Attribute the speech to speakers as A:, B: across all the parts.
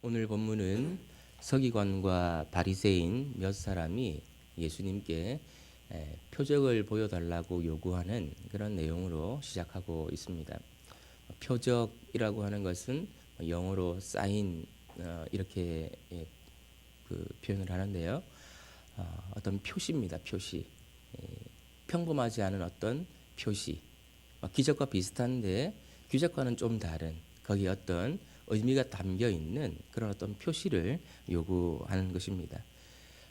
A: 오늘 본문은 서기관과 바리새인 몇 사람이 예수님께 표적을 보여달라고 요구하는 그런 내용으로 시작하고 있습니다. 표적이라고 하는 것은 영어로 사인 이렇게 그 표현을 하는데요. 어떤 표시입니다. 표시. 평범하지 않은 어떤 표시. 기적과 비슷한데 기적과는 좀 다른 거기에 어떤 의미가 담겨 있는 그런 어떤 표시를 요구하는 것입니다.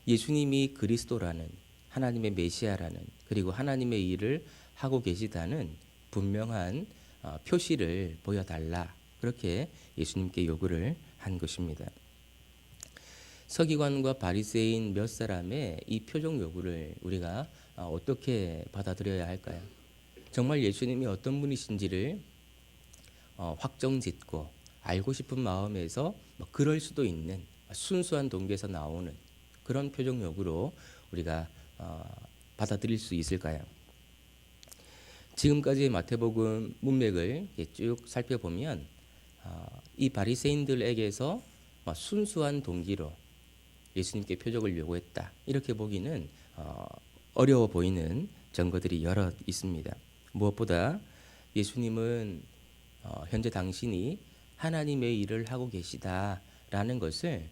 A: 예수님이 그리스도라는 하나님의 메시아라는 그리고 하나님의 일을 하고 계시다는 분명한 표시를 보여달라 그렇게 예수님께 요구를 한 것입니다. 서기관과 바리새인 몇 사람의 이 표적 요구를 우리가 어떻게 받아들여야 할까요? 정말 예수님이 어떤 분이신지를 확정짓고 알고 싶은 마음에서 그럴 수도 있는 순수한 동기에서 나오는 그런 표적 요구로 우리가 받아들일 수 있을까요? 지금까지 마태복음 문맥을 쭉 살펴보면 이 바리새인들에게서 순수한 동기로 예수님께 표적을 요구했다 이렇게 보기는 어려워 보이는 증거들이 여러 있습니다. 무엇보다 예수님은 현재 당신이 하나님의 일을 하고 계시다라는 것을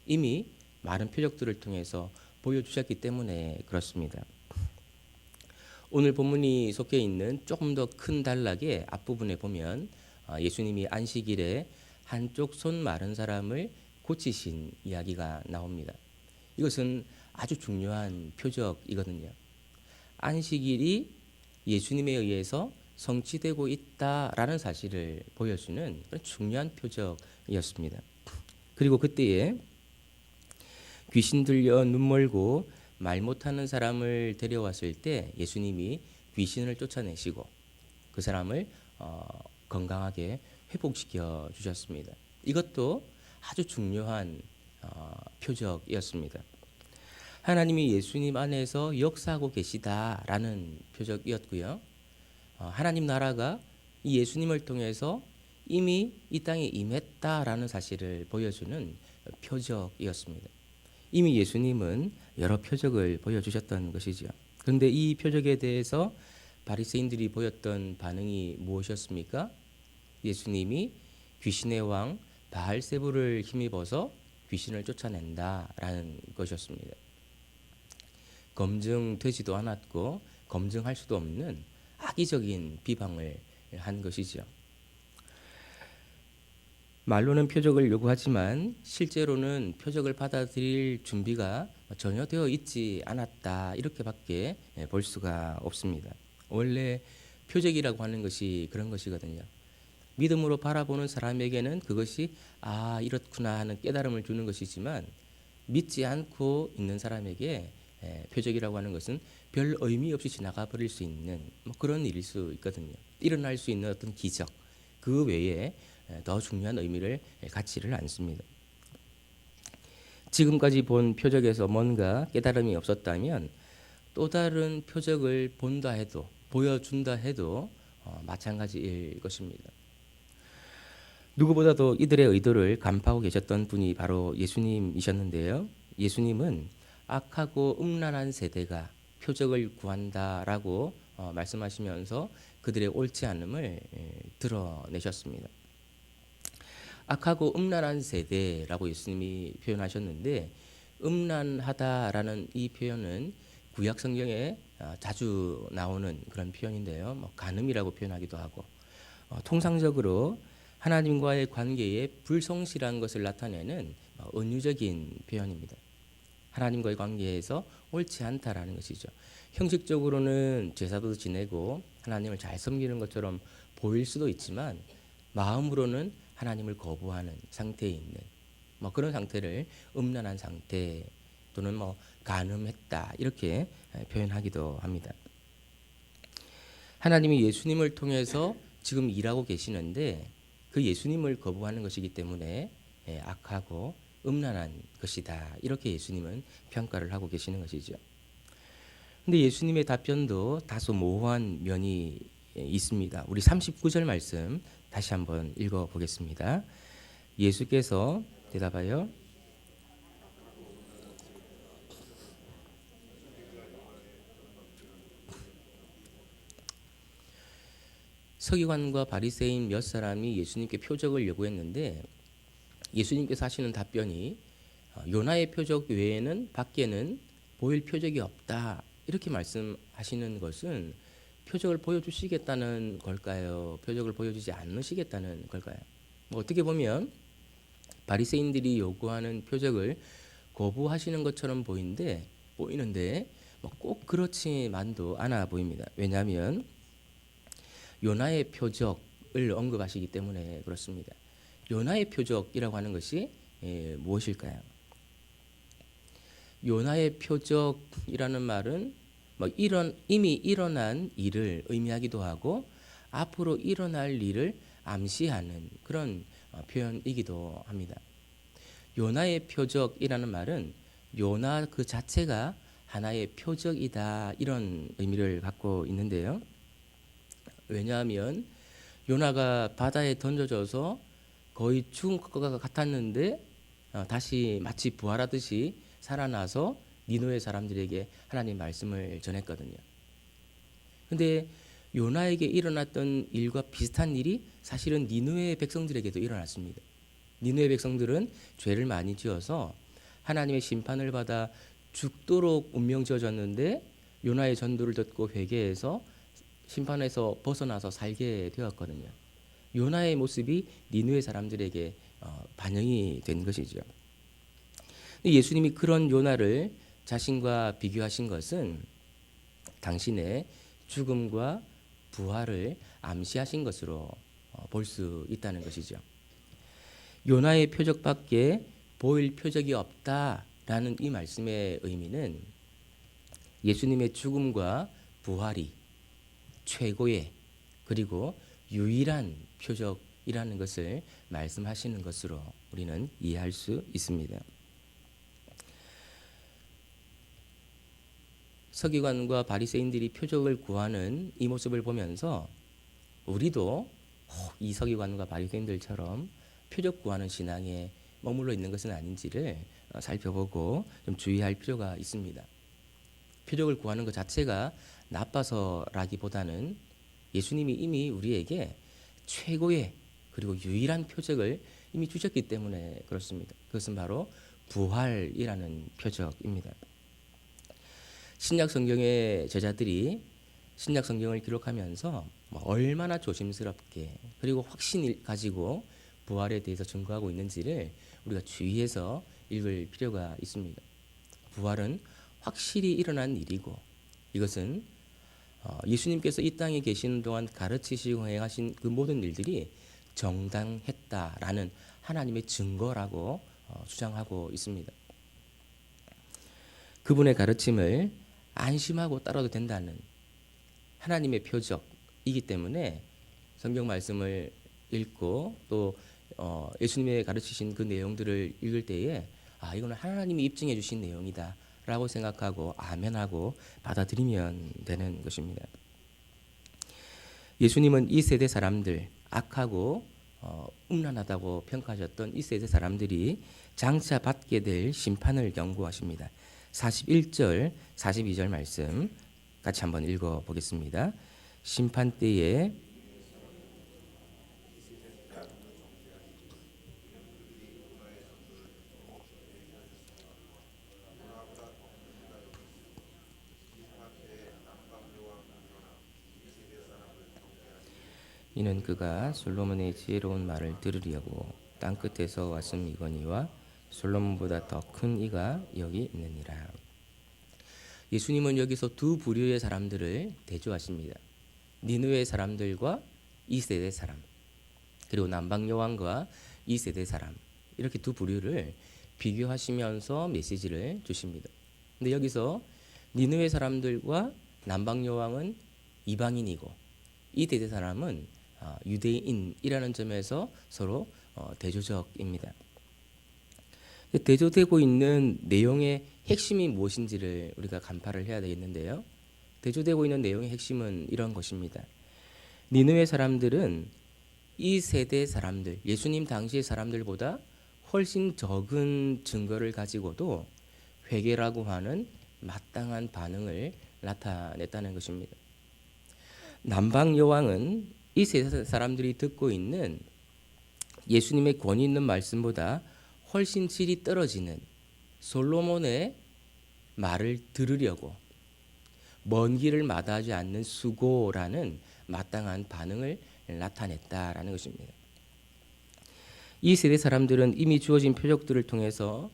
A: 이미 많은 표적들을 통해서 보여주셨기 때문에 그렇습니다. 오늘 본문이 속해 있는 조금 더 큰 단락의 앞부분에 보면 예수님이 안식일에 한쪽 손 마른 사람을 고치신 이야기가 나옵니다. 이것은 아주 중요한 표적이거든요. 안식일이 예수님에 의해서 성취되고 있다라는 사실을 보여주는 그런 중요한 표적이었습니다. 그리고 그때에 귀신 들려 눈 멀고 말 못하는 사람을 데려왔을 때 예수님이 귀신을 쫓아내시고 그 사람을 건강하게 회복시켜 주셨습니다. 이것도 아주 중요한 표적이었습니다. 하나님이 예수님 안에서 역사하고 계시다라는 표적이었고요. 하나님 나라가 이 예수님을 통해서 이미 이 땅에 임했다라는 사실을 보여주는 표적이었습니다. 이미 예수님은 여러 표적을 보여주셨던 것이죠. 그런데 이 표적에 대해서 바리새인들이 보였던 반응이 무엇이었습니까? 예수님이 귀신의 왕 바알세불을 힘입어서 귀신을 쫓아낸다라는 것이었습니다. 검증되지도 않았고 검증할 수도 없는 악의적인 비방을 한 것이죠. 말로는 표적을 요구하지만 실제로는 표적을 받아들일 준비가 전혀 되어 있지 않았다 이렇게밖에 볼 수가 없습니다. 원래 표적이라고 하는 것이 그런 것이거든요. 믿음으로 바라보는 사람에게는 그것이 이렇구나 하는 깨달음을 주는 것이지만 믿지 않고 있는 사람에게 표적이라고 하는 것은 별 의미 없이 지나가 버릴 수 있는 그런 일일 수 있거든요. 일어날 수 있는 어떤 기적 그 외에 더 중요한 의미를 갖지를 않습니다. 지금까지 본 표적에서 뭔가 깨달음이 없었다면 또 다른 표적을 본다 해도 보여준다 해도 마찬가지일 것입니다. 누구보다도 이들의 의도를 간파하고 계셨던 분이 바로 예수님이셨는데요. 예수님은 악하고 음란한 세대가 표적을 구한다라고 말씀하시면서 그들의 옳지 않음을 드러내셨습니다. 악하고 음란한 세대라고 예수님이 표현하셨는데 음란하다라는 이 표현은 구약 성경에 자주 나오는 그런 표현인데요. 간음이라고 표현하기도 하고 통상적으로 하나님과의 관계에 불성실한 것을 나타내는 은유적인 표현입니다. 하나님과의 관계에서 옳지 않다라는 것이죠. 형식적으로는 제사도 지내고 하나님을 잘 섬기는 것처럼 보일 수도 있지만 마음으로는 하나님을 거부하는 상태에 있는 그런 상태를 음란한 상태 또는 간음했다 이렇게 표현하기도 합니다. 하나님이 예수님을 통해서 지금 일하고 계시는데 그 예수님을 거부하는 것이기 때문에 악하고 음란한 것이다 이렇게 예수님은 평가를 하고 계시는 것이죠. 그런데 예수님의 답변도 다소 모호한 면이 있습니다. 우리 39절 말씀 다시 한번 읽어보겠습니다. 예수께서 대답하여 서기관과 바리새인 몇 사람이 예수님께 표적을 요구했는데 예수님께서 하시는 답변이 요나의 표적 외에는 밖에는 보일 표적이 없다 이렇게 말씀하시는 것은 표적을 보여주시겠다는 걸까요? 표적을 보여주지 않으시겠다는 걸까요? 어떻게 보면 바리새인들이 요구하는 표적을 거부하시는 것처럼 보이는데 꼭 그렇지만도 않아 보입니다. 왜냐하면 요나의 표적을 언급하시기 때문에 그렇습니다. 요나의 표적이라고 하는 것이 무엇일까요? 요나의 표적이라는 말은 이미 일어난 일을 의미하기도 하고 앞으로 일어날 일을 암시하는 그런 표현이기도 합니다. 요나의 표적이라는 말은 요나 그 자체가 하나의 표적이다 이런 의미를 갖고 있는데요. 왜냐하면 요나가 바다에 던져져서 거의 죽은 것과 같았는데 다시 마치 부활하듯이 살아나서 니느웨 사람들에게 하나님 말씀을 전했거든요. 근데 요나에게 일어났던 일과 비슷한 일이 사실은 니느웨 백성들에게도 일어났습니다. 니느웨 백성들은 죄를 많이 지어서 하나님의 심판을 받아 죽도록 운명 지어졌는데 요나의 전도를 듣고 회개해서 심판에서 벗어나서 살게 되었거든요. 요나의 모습이 니느웨 사람들에게 반영이 된 것이죠. 예수님이 그런 요나를 자신과 비교하신 것은 당신의 죽음과 부활을 암시하신 것으로 볼 수 있다는 것이죠. 요나의 표적밖에 보일 표적이 없다라는 이 말씀의 의미는 예수님의 죽음과 부활이 최고의 그리고 유일한 표적이라는 것을 말씀하시는 것으로 우리는 이해할 수 있습니다. 서기관과 바리새인들이 표적을 구하는 이 모습을 보면서 우리도 이 서기관과 바리새인들처럼 표적 구하는 신앙에 머물러 있는 것은 아닌지를 살펴보고 좀 주의할 필요가 있습니다. 표적을 구하는 것 자체가 나빠서라기보다는 예수님이 이미 우리에게 최고의 그리고 유일한 표적을 이미 주셨기 때문에 그렇습니다. 그것은 바로 부활이라는 표적입니다. 신약 성경의 제자들이 신약 성경을 기록하면서 얼마나 조심스럽게 그리고 확신을 가지고 부활에 대해서 증거하고 있는지를 우리가 주의해서 읽을 필요가 있습니다. 부활은 확실히 일어난 일이고 이것은 예수님께서 이 땅에 계시는 동안 가르치시고 행하신 그 모든 일들이 정당했다라는 하나님의 증거라고 주장하고 있습니다. 그분의 가르침을 안심하고 따라도 된다는 하나님의 표적이기 때문에 성경 말씀을 읽고 또 예수님의 가르치신 그 내용들을 읽을 때에 이거는 하나님이 입증해 주신 내용이다 라고 생각하고 아멘하고 받아들이면 되는 것입니다. 예수님은 이 세대 사람들 악하고 음란하다고 평가하셨던 이 세대 사람들이 장차 받게 될 심판을 경고하십니다. 41절 42절 말씀 같이 한번 읽어보겠습니다. 심판 때에 이는 그가 솔로몬의 지혜로운 말을 들으려고 땅끝에서 왔음이거니와 솔로몬보다 더 큰 이가 여기 있느니라. 예수님은 여기서 두 부류의 사람들을 대조하십니다. 니느웨 사람들과 2세대 사람 그리고 남방여왕과 2세대 사람 이렇게 두 부류를 비교하시면서 메시지를 주십니다. 근데 여기서 니느웨 사람들과 남방여왕은 이방인이고 이 세대 사람은 유대인이라는 점에서 서로 대조적입니다. 대조되고 있는 내용의 핵심이 무엇인지를 우리가 간파를 해야 되겠는데요. 대조되고 있는 내용의 핵심은 이런 것입니다. 니느웨 사람들은 이 세대 사람들, 예수님 당시의 사람들보다 훨씬 적은 증거를 가지고도 회개라고 하는 마땅한 반응을 나타냈다는 것입니다. 남방 여왕은 이 세대 사람들이 듣고 있는 예수님의 권위 있는 말씀보다 훨씬 질이 떨어지는 솔로몬의 말을 들으려고 먼 길을 마다하지 않는 수고라는 마땅한 반응을 나타냈다라는 것입니다. 이 세대 사람들은 이미 주어진 표적들을 통해서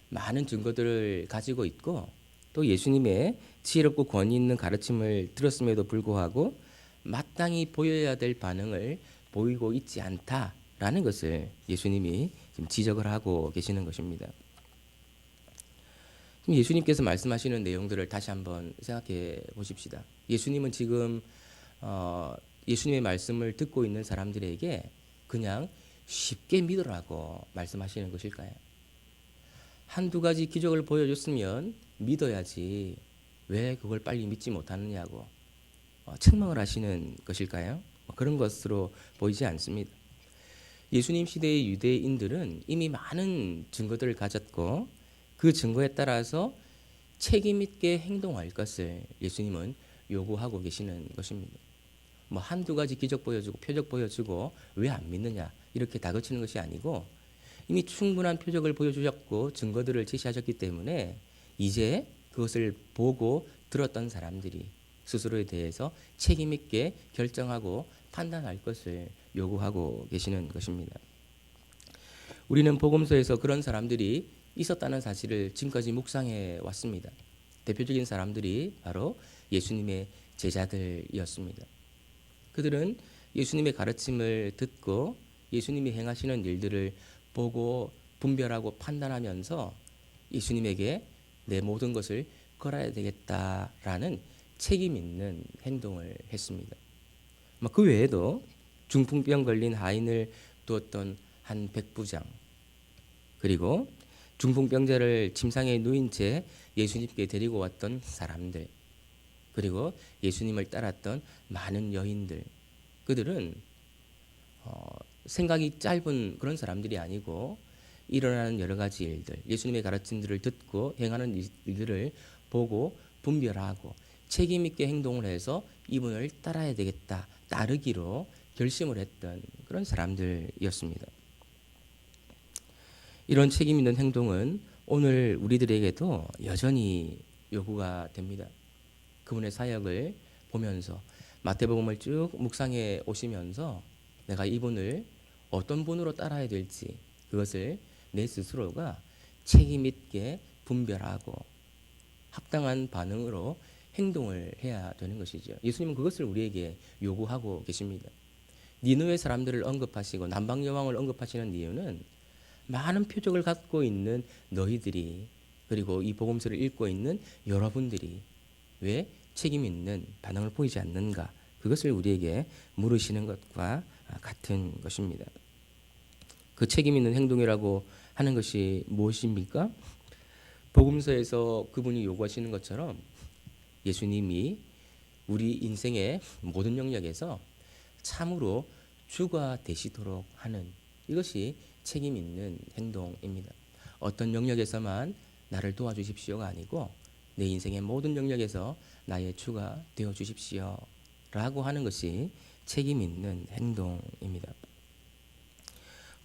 A: 많은 증거들을 가지고 있고 또 예수님의 지혜롭고 권위 있는 가르침을 들었음에도 불구하고 마땅히 보여야 될 반응을 보이고 있지 않다라는 것을 예수님이 지금 지적을 하고 계시는 것입니다. 예수님께서 말씀하시는 내용들을 다시 한번 생각해 보십시다. 예수님은 지금 예수님의 말씀을 듣고 있는 사람들에게 그냥 쉽게 믿으라고 말씀하시는 것일까요? 한두 가지 기적을 보여줬으면 믿어야지 왜 그걸 빨리 믿지 못하느냐고 책망을 하시는 것일까요? 그런 것으로 보이지 않습니다. 예수님 시대의 유대인들은 이미 많은 증거들을 가졌고 그 증거에 따라서 책임 있게 행동할 것을 예수님은 요구하고 계시는 것입니다. 한두 가지 기적 보여주고 표적 보여주고 왜 안 믿느냐 이렇게 다그치는 것이 아니고 이미 충분한 표적을 보여주셨고 증거들을 제시하셨기 때문에 이제 그것을 보고 들었던 사람들이 스스로에 대해서 책임 있게 결정하고 판단할 것을 요구하고 계시는 것입니다. 우리는 복음서에서 그런 사람들이 있었다는 사실을 지금까지 묵상해 왔습니다. 대표적인 사람들이 바로 예수님의 제자들이었습니다. 그들은 예수님의 가르침을 듣고 예수님이 행하시는 일들을 보고 분별하고 판단하면서 예수님에게 내 모든 것을 걸어야 되겠다라는 책임 있는 행동을 했습니다. 그 외에도 중풍병 걸린 하인을 두었던 한 백부장, 그리고 중풍병자를 침상에 누인 채 예수님께 데리고 왔던 사람들, 그리고 예수님을 따랐던 많은 여인들, 그들은 생각이 짧은 그런 사람들이 아니고 일어나는 여러 가지 일들, 예수님의 가르침들을 듣고 행하는 일들을 보고 분별하고 책임 있게 행동을 해서 이분을 따라야 되겠다, 따르기로 결심을 했던 그런 사람들이었습니다. 이런 책임 있는 행동은 오늘 우리들에게도 여전히 요구가 됩니다. 그분의 사역을 보면서 마태복음을 쭉 묵상해 오시면서 내가 이분을 어떤 분으로 따라야 될지 그것을 내 스스로가 책임 있게 분별하고 합당한 반응으로 행동을 해야 되는 것이죠. 예수님은 그것을 우리에게 요구하고 계십니다. 니느웨 사람들을 언급하시고 남방 여왕을 언급하시는 이유는 많은 표적을 갖고 있는 너희들이, 그리고 이 복음서를 읽고 있는 여러분들이 왜 책임 있는 반응을 보이지 않는가, 그것을 우리에게 물으시는 것과 같은 것입니다. 그 책임 있는 행동이라고 하는 것이 무엇입니까? 복음서에서 그분이 요구하시는 것처럼 예수님이 우리 인생의 모든 영역에서 참으로 주가 되시도록 하는, 이것이 책임 있는 행동입니다. 어떤 영역에서만 나를 도와주십시오가 아니고 내 인생의 모든 영역에서 나의 주가 되어 주십시오 라고 하는 것이 책임 있는 행동입니다.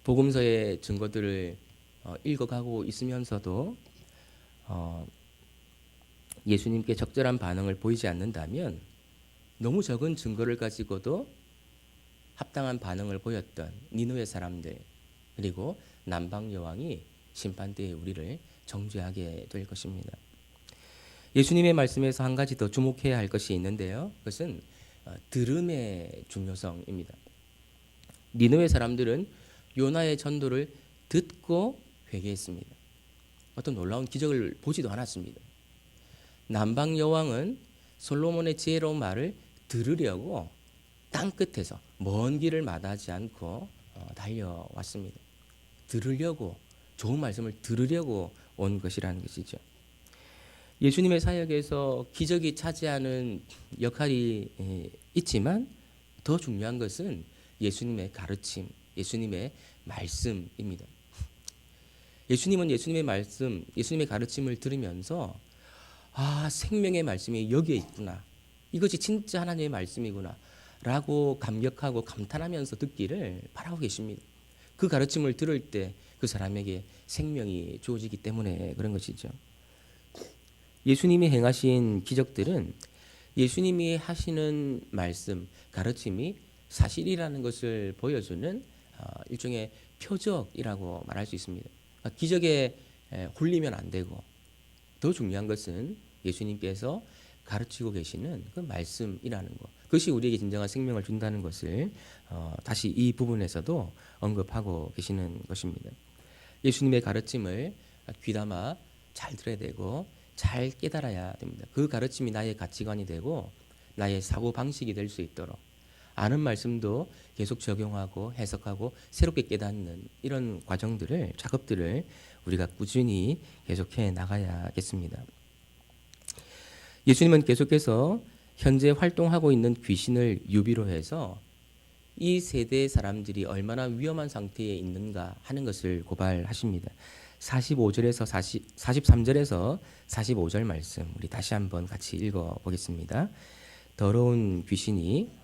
A: 복음서의 증거들을 읽어가고 있으면서도 예수님께 적절한 반응을 보이지 않는다면 너무 적은 증거를 가지고도 합당한 반응을 보였던 니느웨 사람들, 그리고 남방 여왕이 심판대에 우리를 정죄하게 될 것입니다. 예수님의 말씀에서 한 가지 더 주목해야 할 것이 있는데요. 그것은 들음의 중요성입니다. 니느웨 사람들은 요나의 전도를 듣고 회개했습니다. 어떤 놀라운 기적을 보지도 않았습니다. 남방 여왕은 솔로몬의 지혜로운 말을 들으려고 땅 끝에서 먼 길을 마다하지 않고 달려왔습니다. 들으려고, 좋은 말씀을 들으려고 온 것이라는 것이죠. 예수님의 사역에서 기적이 차지하는 역할이 있지만 더 중요한 것은 예수님의 가르침, 예수님의 말씀입니다. 예수님은 예수님의 말씀, 예수님의 가르침을 들으면서 생명의 말씀이 여기에 있구나. 이것이 진짜 하나님의 말씀이구나. 라고 감격하고 감탄하면서 듣기를 바라고 계십니다. 그 가르침을 들을 때 그 사람에게 생명이 주어지기 때문에 그런 것이죠. 예수님이 행하신 기적들은 예수님이 하시는 말씀, 가르침이 사실이라는 것을 보여주는 일종의 표적이라고 말할 수 있습니다. 기적에 홀리면 안 되고 더 중요한 것은 예수님께서 가르치고 계시는 그 말씀이라는 것. 그것이 우리에게 진정한 생명을 준다는 것을 다시 이 부분에서도 언급하고 계시는 것입니다. 예수님의 가르침을 귀담아 잘 들어야 되고 잘 깨달아야 됩니다. 그 가르침이 나의 가치관이 되고 나의 사고방식이 될 수 있도록 아는 말씀도 계속 적용하고 해석하고 새롭게 깨닫는 이런 과정들을, 작업들을 우리가 꾸준히 계속해 나가야겠습니다. 예수님은 계속해서 현재 활동하고 있는 귀신을 유비로 해서 이 세대의 사람들이 얼마나 위험한 상태에 있는가 하는 것을 고발하십니다. 43절에서 45절 말씀 우리 다시 한번 같이 읽어보겠습니다. 더러운 귀신이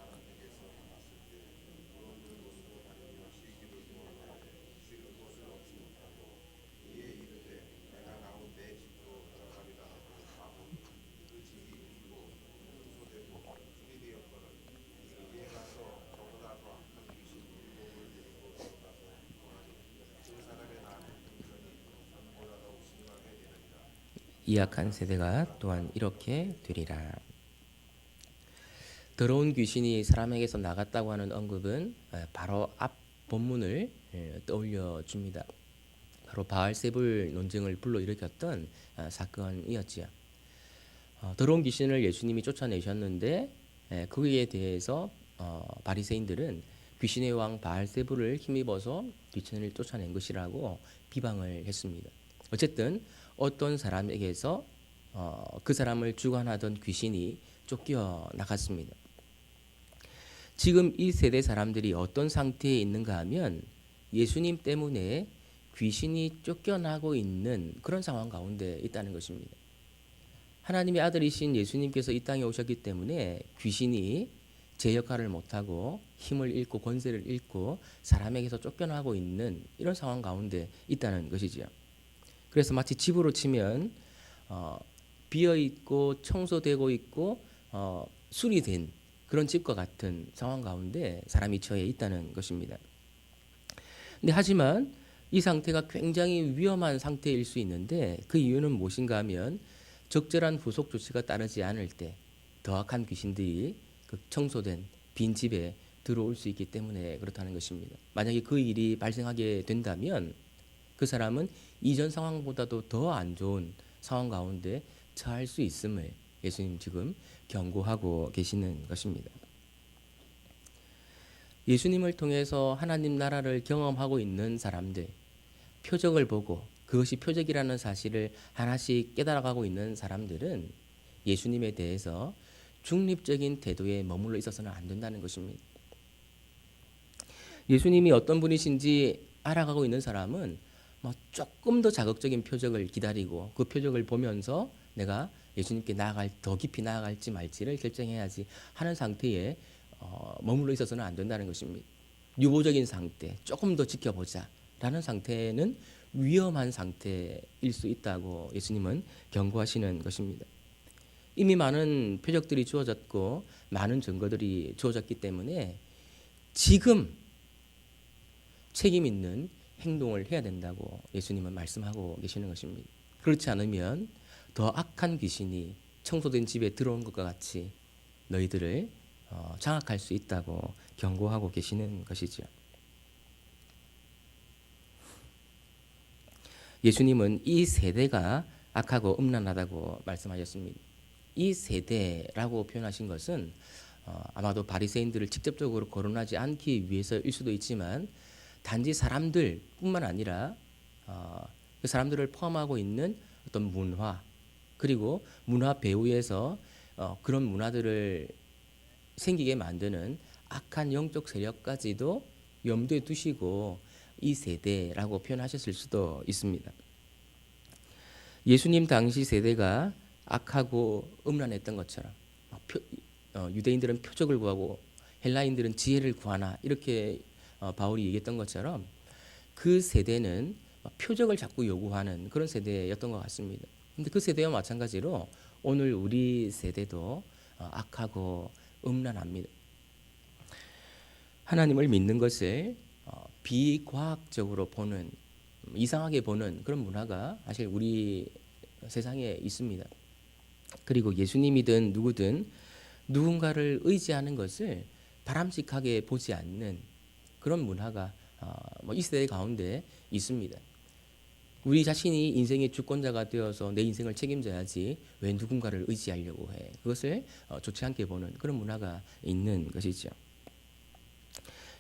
A: 이 악한 세대가 또한 이렇게 되리라. 더러운 귀신이 사람에게서 나갔다고 하는 언급은 바로 앞 본문을 떠올려 줍니다. 바로 바알세불 논쟁을 불러일으켰던 사건이었지요. 더러운 귀신을 예수님이 쫓아내셨는데 거기에 대해서 바리새인들은 귀신의 왕 바알세불을 힘입어서 귀신을 쫓아낸 것이라고 비방을 했습니다. 어쨌든 어떤 사람에게서 그 사람을 주관하던 귀신이 쫓겨 나갔습니다. 지금 이 세대 사람들이 어떤 상태에 있는가 하면 예수님 때문에 귀신이 쫓겨나고 있는 그런 상황 가운데 있다는 것입니다. 하나님의 아들이신 예수님께서 이 땅에 오셨기 때문에 귀신이 제 역할을 못하고 힘을 잃고 권세를 잃고 사람에게서 쫓겨나고 있는 이런 상황 가운데 있다는 것이지요. 그래서 마치 집으로 치면 비어있고 청소되고 있고 수리된 그런 집과 같은 상황 가운데 사람이 처해 있다는 것입니다. 근데 하지만 이 상태가 굉장히 위험한 상태일 수 있는데 그 이유는 무엇인가 하면 적절한 후속 조치가 따르지 않을 때 더 악한 귀신들이 그 청소된 빈 집에 들어올 수 있기 때문에 그렇다는 것입니다. 만약에 그 일이 발생하게 된다면 그 사람은 이전 상황보다도 더 안 좋은 상황 가운데 처할 수 있음을 예수님 지금 경고하고 계시는 것입니다. 예수님을 통해서 하나님 나라를 경험하고 있는 사람들, 표적을 보고 그것이 표적이라는 사실을 하나씩 깨달아가고 있는 사람들은 예수님에 대해서 중립적인 태도에 머물러 있어서는 안 된다는 것입니다. 예수님이 어떤 분이신지 알아가고 있는 사람은 조금 더 자극적인 표적을 기다리고 그 표적을 보면서 내가 예수님께 더 깊이 나아갈지 말지를 결정해야지 하는 상태에 머물러 있어서는 안 된다는 것입니다. 유보적인 상태, 조금 더 지켜보자 라는 상태는 위험한 상태일 수 있다고 예수님은 경고하시는 것입니다. 이미 많은 표적들이 주어졌고 많은 증거들이 주어졌기 때문에 지금 책임 있는 행동을 해야 된다고 예수님은 말씀하고 계시는 것입니다. 그렇지 않으면 더 악한 귀신이 청소된 집에 들어온 것과 같이 너희들을 장악할 수 있다고 경고하고 계시는 것이죠. 예수님은 이 세대가 악하고 음란하다고 말씀하셨습니다. 이 세대라고 표현하신 것은 아마도 바리새인들을 직접적으로 거론하지 않기 위해서일 수도 있지만 단지 사람들뿐만 아니라 그 사람들을 포함하고 있는 어떤 문화 그리고 문화 배후에서 그런 문화들을 생기게 만드는 악한 영적 세력까지도 염두에 두시고 이 세대라고 표현하셨을 수도 있습니다. 예수님 당시 세대가 악하고 음란했던 것처럼 유대인들은 표적을 구하고 헬라인들은 지혜를 구하나 이렇게 바울이 얘기했던 것처럼 그 세대는 표적을 자꾸 요구하는 그런 세대였던 것 같습니다. 근데 그 세대와 마찬가지로 오늘 우리 세대도 악하고 음란합니다. 하나님을 믿는 것을 비과학적으로 보는, 이상하게 보는 그런 문화가 사실 우리 세상에 있습니다. 그리고 예수님이든 누구든 누군가를 의지하는 것을 바람직하게 보지 않는 그런 문화가 이 세대 가운데 있습니다. 우리 자신이 인생의 주권자가 되어서 내 인생을 책임져야지 왜 누군가를 의지하려고 해. 그것을 좋지 않게 보는 그런 문화가 있는 것이죠.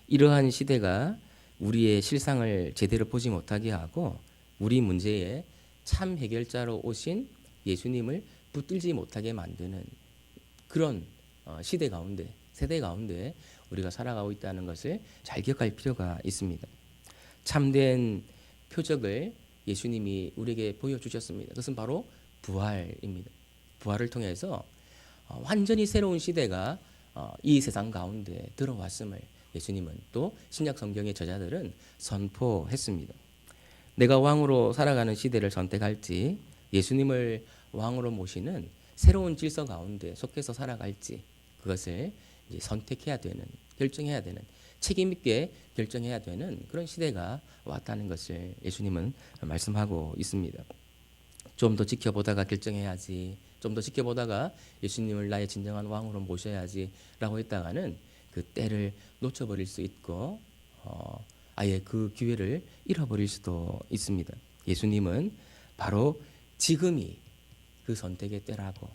A: 이러한 시대가 우리의 실상을 제대로 보지 못하게 하고 우리 문제의 참 해결자로 오신 예수님을 붙들지 못하게 만드는 그런 시대 가운데, 세대 가운데 우리가 살아가고 있다는 것을 잘 기억할 필요가 있습니다. 참된 표적을 예수님이 우리에게 보여주셨습니다. 그것은 바로 부활입니다. 부활을 통해서 완전히 새로운 시대가 이 세상 가운데 들어왔음을 예수님은 또 신약 성경의 저자들은 선포했습니다. 내가 왕으로 살아가는 시대를 선택할지 예수님을 왕으로 모시는 새로운 질서 가운데 속해서 살아갈지 그것을 이제 선택해야 되는, 결정해야 되는, 책임 있게 결정해야 되는 그런 시대가 왔다는 것을 예수님은 말씀하고 있습니다. 좀 더 지켜보다가 결정해야지, 좀 더 지켜보다가 예수님을 나의 진정한 왕으로 모셔야지 라고 했다가는 그 때를 놓쳐버릴 수 있고 아예 그 기회를 잃어버릴 수도 있습니다. 예수님은 바로 지금이 그 선택의 때라고,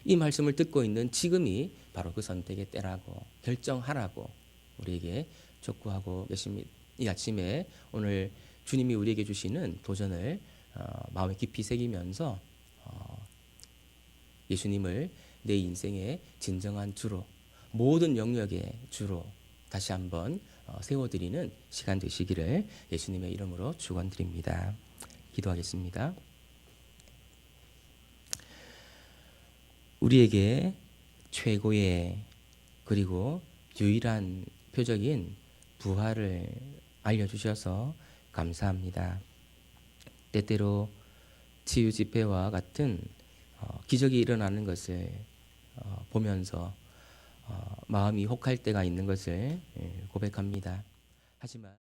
A: 이 말씀을 듣고 있는 지금이 바로 그 선택의 때라고 결정하라고 우리에게 촉구하고 계십니다. 이 아침에 오늘 주님이 우리에게 주시는 도전을 마음에 깊이 새기면서 예수님을 내 인생의 진정한 주로, 모든 영역의 주로 다시 한번 세워드리는 시간 되시기를 예수님의 이름으로 축원드립니다. 기도하겠습니다. 우리에게 최고의 그리고 유일한 표적인 부활을 알려주셔서 감사합니다. 때때로 치유 집회와 같은 기적이 일어나는 것을 보면서 마음이 혹할 때가 있는 것을 고백합니다. 하지만